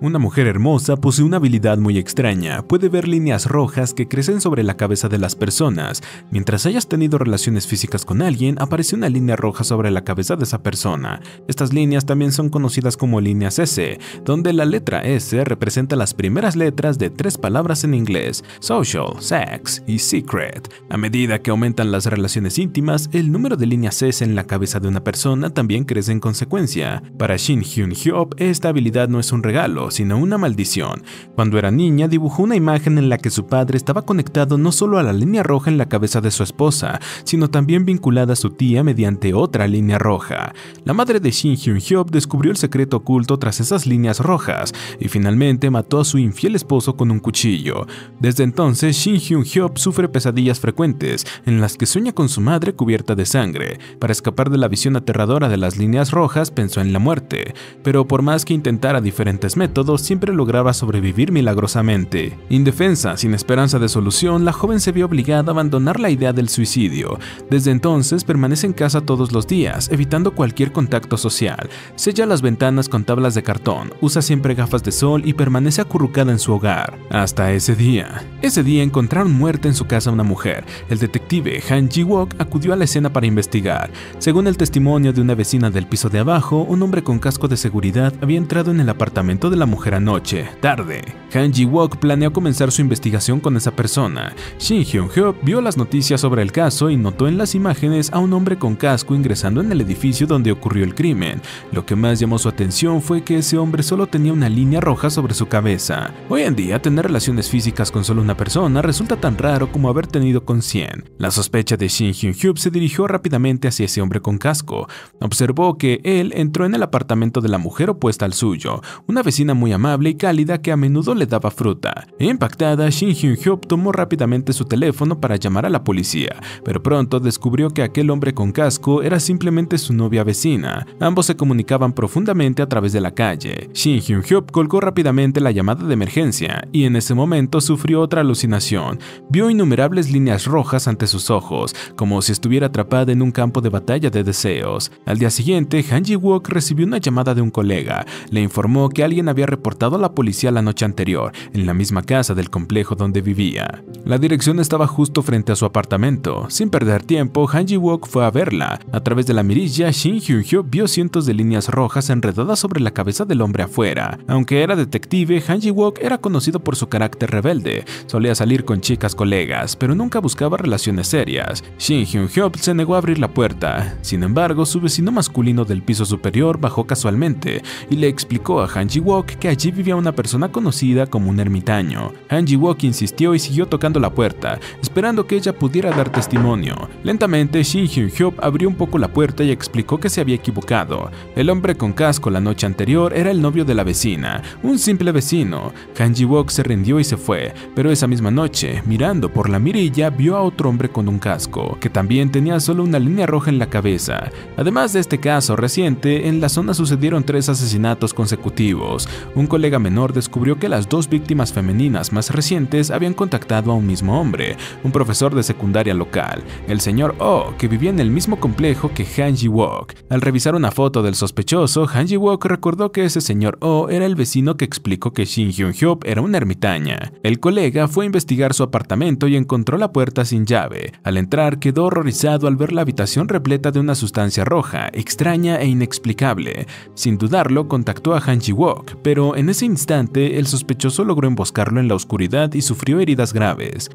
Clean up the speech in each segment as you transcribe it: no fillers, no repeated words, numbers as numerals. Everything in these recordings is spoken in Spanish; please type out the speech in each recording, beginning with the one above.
Una mujer hermosa posee una habilidad muy extraña, puede ver líneas rojas que crecen sobre la cabeza de las personas. Mientras hayas tenido relaciones físicas con alguien, aparece una línea roja sobre la cabeza de esa persona. Estas líneas también son conocidas como líneas S, donde la letra S representa las primeras letras de 3 palabras en inglés: social, sex y secret. A medida que aumentan las relaciones íntimas, el número de líneas S en la cabeza de una persona también crece en consecuencia. Para Shin Hyun-hyop, esta habilidad no es un regalo, sino una maldición. Cuando era niña, dibujó una imagen en la que su padre estaba conectado no solo a la línea roja en la cabeza de su esposa, sino también vinculada a su tía mediante otra línea roja. La madre de Shin Hyun-hyop descubrió el secreto oculto tras esas líneas rojas y finalmente mató a su infiel esposo con un cuchillo. Desde entonces, Shin Hyun-hyop sufre pesadillas frecuentes en las que sueña con su madre cubierta de sangre. Para escapar de la visión aterradora de las líneas rojas, pensó en la muerte, pero por más que intentara diferentes métodos, siempre lograba sobrevivir milagrosamente. Indefensa, sin esperanza de solución, la joven se vio obligada a abandonar la idea del suicidio. Desde entonces permanece en casa todos los días, evitando cualquier contacto social. Sella las ventanas con tablas de cartón, usa siempre gafas de sol y permanece acurrucada en su hogar. Hasta ese día. Ese día encontraron muerta en su casa una mujer. El detective Han Ji-wook acudió a la escena para investigar. Según el testimonio de una vecina del piso de abajo, un hombre con casco de seguridad había entrado en el apartamento de la mujer anoche, tarde. Han Ji-wook planeó comenzar su investigación con esa persona. Shin Hyun-hyop vio las noticias sobre el caso y notó en las imágenes a un hombre con casco ingresando en el edificio donde ocurrió el crimen. Lo que más llamó su atención fue que ese hombre solo tenía una línea roja sobre su cabeza. Hoy en día, tener relaciones físicas con solo una persona resulta tan raro como haber tenido con 100. La sospecha de Shin Hyun-hyop se dirigió rápidamente hacia ese hombre con casco. Observó que él entró en el apartamento de la mujer opuesta al suyo, una vecina muy amable y cálida que a menudo le daba fruta. Impactada, Shin Hyun-hyop tomó rápidamente su teléfono para llamar a la policía, pero pronto descubrió que aquel hombre con casco era simplemente su novia vecina. Ambos se comunicaban profundamente a través de la calle. Shin Hyun-hyop colgó rápidamente la llamada de emergencia y en ese momento sufrió otra alucinación. Vio innumerables líneas rojas ante sus ojos, como si estuviera atrapada en un campo de batalla de deseos. Al día siguiente, Han Ji-wook recibió una llamada de un colega. Le informó que alguien había reportado a la policía la noche anterior, en la misma casa del complejo donde vivía. La dirección estaba justo frente a su apartamento. Sin perder tiempo, Han Ji-wook fue a verla. A través de la mirilla, Shin Hyun-hyop vio cientos de líneas rojas enredadas sobre la cabeza del hombre afuera. Aunque era detective, Han Ji-wook era conocido por su carácter rebelde. Solía salir con chicas colegas, pero nunca buscaba relaciones serias. Shin Hyun-hyop se negó a abrir la puerta. Sin embargo, su vecino masculino del piso superior bajó casualmente y le explicó a Han Ji-wook que allí vivía una persona conocida como un ermitaño. Han Ji-wook insistió y siguió tocando la puerta, esperando que ella pudiera dar testimonio. Lentamente, Shin Hyun-hyop abrió un poco la puerta y explicó que se había equivocado. El hombre con casco la noche anterior era el novio de la vecina, un simple vecino. Han Ji-wook se rindió y se fue, pero esa misma noche, mirando por la mirilla, vio a otro hombre con un casco, que también tenía solo una línea roja en la cabeza. Además de este caso reciente, en la zona sucedieron 3 asesinatos consecutivos. Un colega menor descubrió que las 2 víctimas femeninas más recientes habían contactado a un mismo hombre, un profesor de secundaria local, el señor Oh, que vivía en el mismo complejo que Han Ji-wook. Al revisar una foto del sospechoso, Han Ji-wook recordó que ese señor Oh era el vecino que explicó que Shin Hyun-hyop era una ermitaña. El colega fue a investigar su apartamento y encontró la puerta sin llave. Al entrar, quedó horrorizado al ver la habitación repleta de una sustancia roja, extraña e inexplicable. Sin dudarlo, contactó a Han Ji-wook, pero en ese instante el sospechoso logró emboscarlo en la oscuridad y sufrió heridas graves.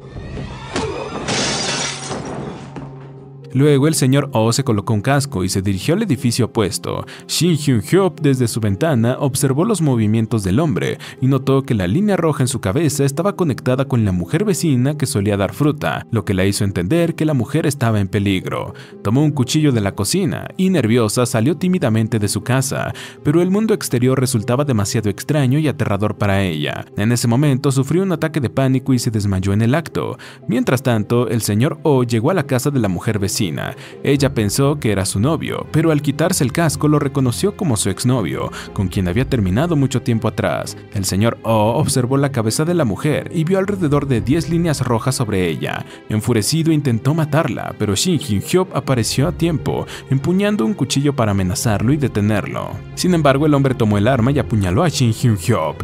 Luego el señor Oh se colocó un casco y se dirigió al edificio opuesto. Shin Hyun-hyop desde su ventana observó los movimientos del hombre y notó que la línea roja en su cabeza estaba conectada con la mujer vecina que solía dar fruta, lo que la hizo entender que la mujer estaba en peligro. Tomó un cuchillo de la cocina y nerviosa salió tímidamente de su casa, pero el mundo exterior resultaba demasiado extraño y aterrador para ella. En ese momento sufrió un ataque de pánico y se desmayó en el acto. Mientras tanto, el señor Oh llegó a la casa de la mujer vecina vecina. Ella pensó que era su novio, pero al quitarse el casco lo reconoció como su exnovio, con quien había terminado mucho tiempo atrás. El señor Oh observó la cabeza de la mujer y vio alrededor de 10 líneas rojas sobre ella. Enfurecido intentó matarla, pero Shin Hyun-hyop apareció a tiempo, empuñando un cuchillo para amenazarlo y detenerlo. Sin embargo, el hombre tomó el arma y apuñaló a Shin Hyun-hyop.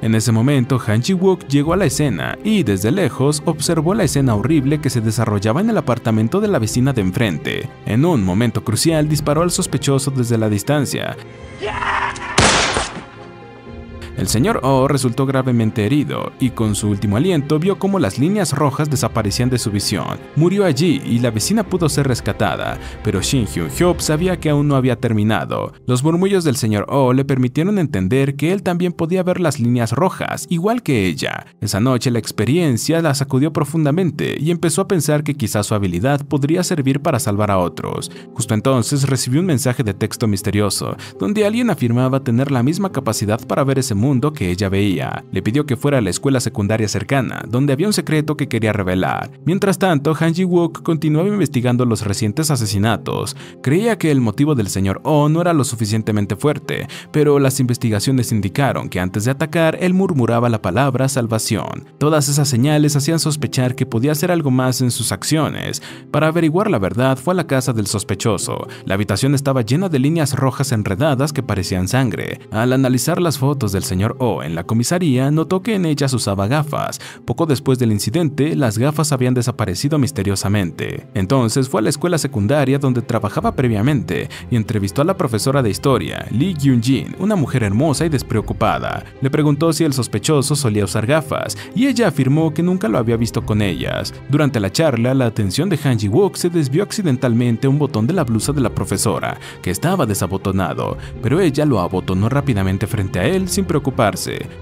En ese momento, Han Ji-wook llegó a la escena y, desde lejos, observó la escena horrible que se desarrollaba en el apartamento de la vecina de enfrente. En un momento crucial, disparó al sospechoso desde la distancia. El señor Oh resultó gravemente herido y con su último aliento vio cómo las líneas rojas desaparecían de su visión. Murió allí y la vecina pudo ser rescatada, pero Shin Hyun-hyop sabía que aún no había terminado. Los murmullos del señor Oh le permitieron entender que él también podía ver las líneas rojas, igual que ella. Esa noche la experiencia la sacudió profundamente y empezó a pensar que quizás su habilidad podría servir para salvar a otros. Justo entonces recibió un mensaje de texto misterioso, donde alguien afirmaba tener la misma capacidad para ver ese mundo que ella veía. Le pidió que fuera a la escuela secundaria cercana, donde había un secreto que quería revelar. Mientras tanto, Han Ji-wook continuaba investigando los recientes asesinatos. Creía que el motivo del señor Oh no era lo suficientemente fuerte, pero las investigaciones indicaron que antes de atacar, él murmuraba la palabra salvación. Todas esas señales hacían sospechar que podía hacer algo más en sus acciones. Para averiguar la verdad, fue a la casa del sospechoso. La habitación estaba llena de líneas rojas enredadas que parecían sangre. Al analizar las fotos del señor Oh en la comisaría, notó que en ellas usaba gafas. Poco después del incidente, las gafas habían desaparecido misteriosamente. Entonces fue a la escuela secundaria donde trabajaba previamente y entrevistó a la profesora de historia, Lee Gyun-jin, una mujer hermosa y despreocupada. Le preguntó si el sospechoso solía usar gafas y ella afirmó que nunca lo había visto con ellas. Durante la charla, la atención de Han Ji-wook se desvió accidentalmente a un botón de la blusa de la profesora, que estaba desabotonado, pero ella lo abotonó rápidamente frente a él sin preocuparse.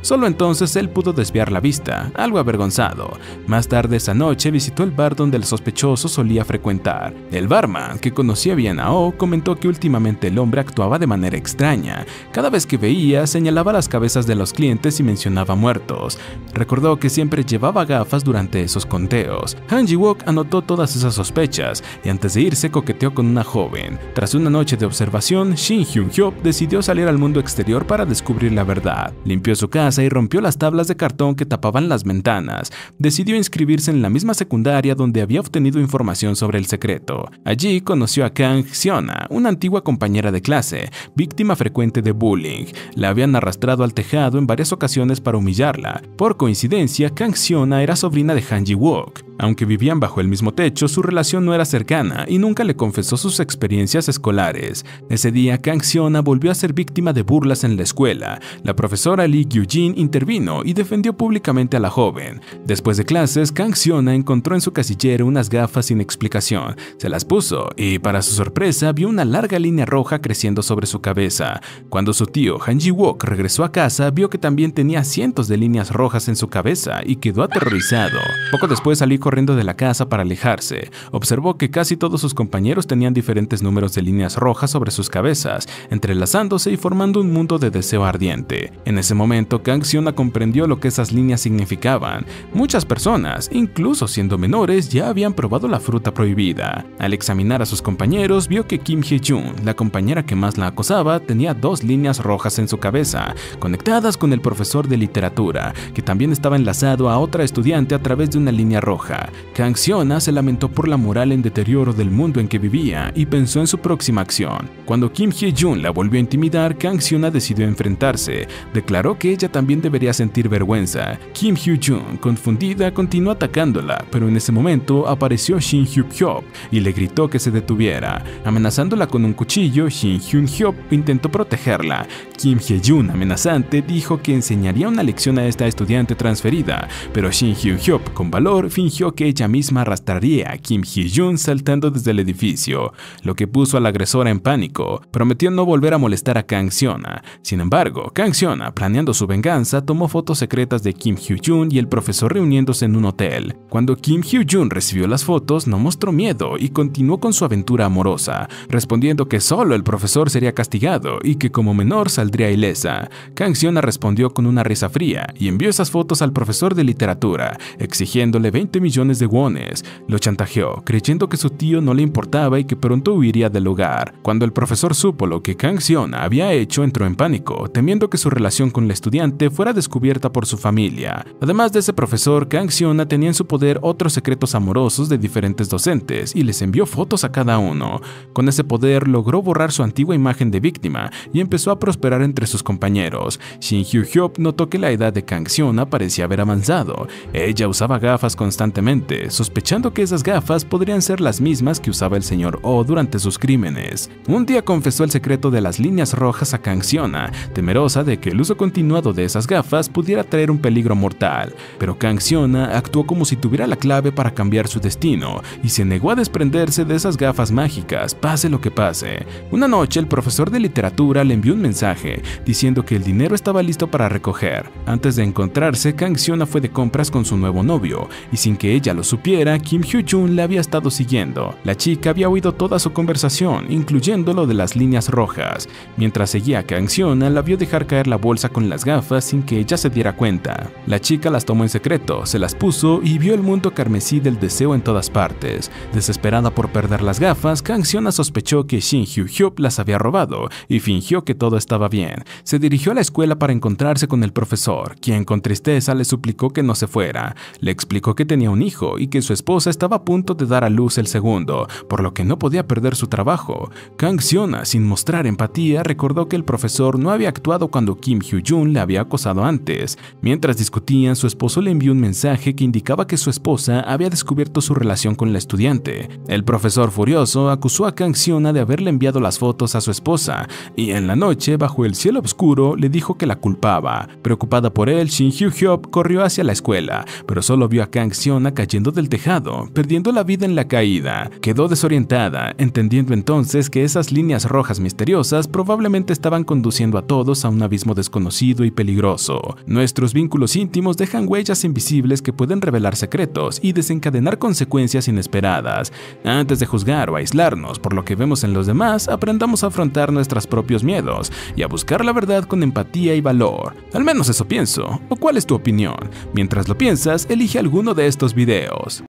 Solo entonces él pudo desviar la vista, algo avergonzado. Más tarde esa noche visitó el bar donde el sospechoso solía frecuentar. El barman, que conocía bien a Oh, comentó que últimamente el hombre actuaba de manera extraña. Cada vez que veía, señalaba las cabezas de los clientes y mencionaba muertos. Recordó que siempre llevaba gafas durante esos conteos. Han Ji-wook anotó todas esas sospechas y antes de irse coqueteó con una joven. Tras una noche de observación, Shin Hyun-hyop decidió salir al mundo exterior para descubrir la verdad. Limpió su casa y rompió las tablas de cartón que tapaban las ventanas. Decidió inscribirse en la misma secundaria donde había obtenido información sobre el secreto. Allí conoció a Kang Seona, una antigua compañera de clase, víctima frecuente de bullying. La habían arrastrado al tejado en varias ocasiones para humillarla. Por coincidencia, Kang Seona era sobrina de Han Ji-wook. Aunque vivían bajo el mismo techo, su relación no era cercana y nunca le confesó sus experiencias escolares. Ese día, Kang Seona volvió a ser víctima de burlas en la escuela. La profesora Lee Gyun-jin intervino y defendió públicamente a la joven. Después de clases, Kang Seona encontró en su casillero unas gafas sin explicación. Se las puso y, para su sorpresa, vio una larga línea roja creciendo sobre su cabeza. Cuando su tío Han Ji-wook regresó a casa, vio que también tenía cientos de líneas rojas en su cabeza y quedó aterrorizado. Poco después salió corriendo de la casa para alejarse. Observó que casi todos sus compañeros tenían diferentes números de líneas rojas sobre sus cabezas, entrelazándose y formando un mundo de deseo ardiente. En ese momento, Kang Seona comprendió lo que esas líneas significaban. Muchas personas, incluso siendo menores, ya habían probado la fruta prohibida. Al examinar a sus compañeros, vio que Kim Hye-jun, la compañera que más la acosaba, tenía 2 líneas rojas en su cabeza, conectadas con el profesor de literatura, que también estaba enlazado a otra estudiante a través de una línea roja. Kang Seona se lamentó por la moral en deterioro del mundo en que vivía y pensó en su próxima acción. Cuando Kim Hye-jun la volvió a intimidar, Kang Seona decidió enfrentarse. Declaró que ella también debería sentir vergüenza. Kim Hye-jun, confundida, continuó atacándola, pero en ese momento apareció Shin Hyun-hyop y le gritó que se detuviera. Amenazándola con un cuchillo, Shin Hyun-hyop intentó protegerla. Kim Hye-jun, amenazante, dijo que enseñaría una lección a esta estudiante transferida, pero Shin Hyun-hyop, con valor, fingió prometió que ella misma arrastraría a Kim Hee-jun saltando desde el edificio, lo que puso a la agresora en pánico. Prometió no volver a molestar a Kang Seona. Sin embargo, Kang Seona, planeando su venganza, tomó fotos secretas de Kim Hee-jun y el profesor reuniéndose en un hotel. Cuando Kim Hee-jun recibió las fotos, no mostró miedo y continuó con su aventura amorosa, respondiendo que solo el profesor sería castigado y que como menor saldría ilesa. Kang Seona respondió con una risa fría y envió esas fotos al profesor de literatura, exigiéndole 20 millones de wones. Lo chantajeó, creyendo que su tío no le importaba y que pronto huiría del lugar. Cuando el profesor supo lo que Kang Seona había hecho, entró en pánico, temiendo que su relación con la estudiante fuera descubierta por su familia. Además de ese profesor, Kang Seona tenía en su poder otros secretos amorosos de diferentes docentes y les envió fotos a cada uno. Con ese poder logró borrar su antigua imagen de víctima y empezó a prosperar entre sus compañeros. Shin Hyo-hyuk notó que la edad de Kang Seona parecía haber avanzado. Ella usaba gafas constantemente, sospechando que esas gafas podrían ser las mismas que usaba el señor Oh durante sus crímenes. Un día confesó el secreto de las líneas rojas a Kang Seona, temerosa de que el uso continuado de esas gafas pudiera traer un peligro mortal. Pero Kang Seona actuó como si tuviera la clave para cambiar su destino y se negó a desprenderse de esas gafas mágicas, pase lo que pase. Una noche, el profesor de literatura le envió un mensaje diciendo que el dinero estaba listo para recoger. Antes de encontrarse, Kang Seona fue de compras con su nuevo novio, y sin que ella lo supiera, Kim Hyo-jun la había estado siguiendo. La chica había oído toda su conversación, incluyendo lo de las líneas rojas. Mientras seguía a Kang Seona, la vio dejar caer la bolsa con las gafas sin que ella se diera cuenta. La chica las tomó en secreto, se las puso y vio el mundo carmesí del deseo en todas partes. Desesperada por perder las gafas, Kang Seona sospechó que Shin Hyo-hyuk las había robado y fingió que todo estaba bien. Se dirigió a la escuela para encontrarse con el profesor, quien con tristeza le suplicó que no se fuera. Le explicó que tenía un hijo y que su esposa estaba a punto de dar a luz el segundo, por lo que no podía perder su trabajo. Kang Seona, sin mostrar empatía, recordó que el profesor no había actuado cuando Kim Hyo-jun le había acosado antes. Mientras discutían, su esposo le envió un mensaje que indicaba que su esposa había descubierto su relación con la estudiante. El profesor, furioso, acusó a Kang Seona de haberle enviado las fotos a su esposa y en la noche, bajo el cielo oscuro, le dijo que la culpaba. Preocupada por él, Shin Hyo-hyuk corrió hacia la escuela, pero solo vio a Kang Seona cayendo del tejado, perdiendo la vida en la caída. Quedó desorientada, entendiendo entonces que esas líneas rojas misteriosas probablemente estaban conduciendo a todos a un abismo desconocido y peligroso. Nuestros vínculos íntimos dejan huellas invisibles que pueden revelar secretos y desencadenar consecuencias inesperadas. Antes de juzgar o aislarnos por lo que vemos en los demás, aprendamos a afrontar nuestros propios miedos y a buscar la verdad con empatía y valor. Al menos eso pienso. ¿O cuál es tu opinión? Mientras lo piensas, elige alguno de estos videos.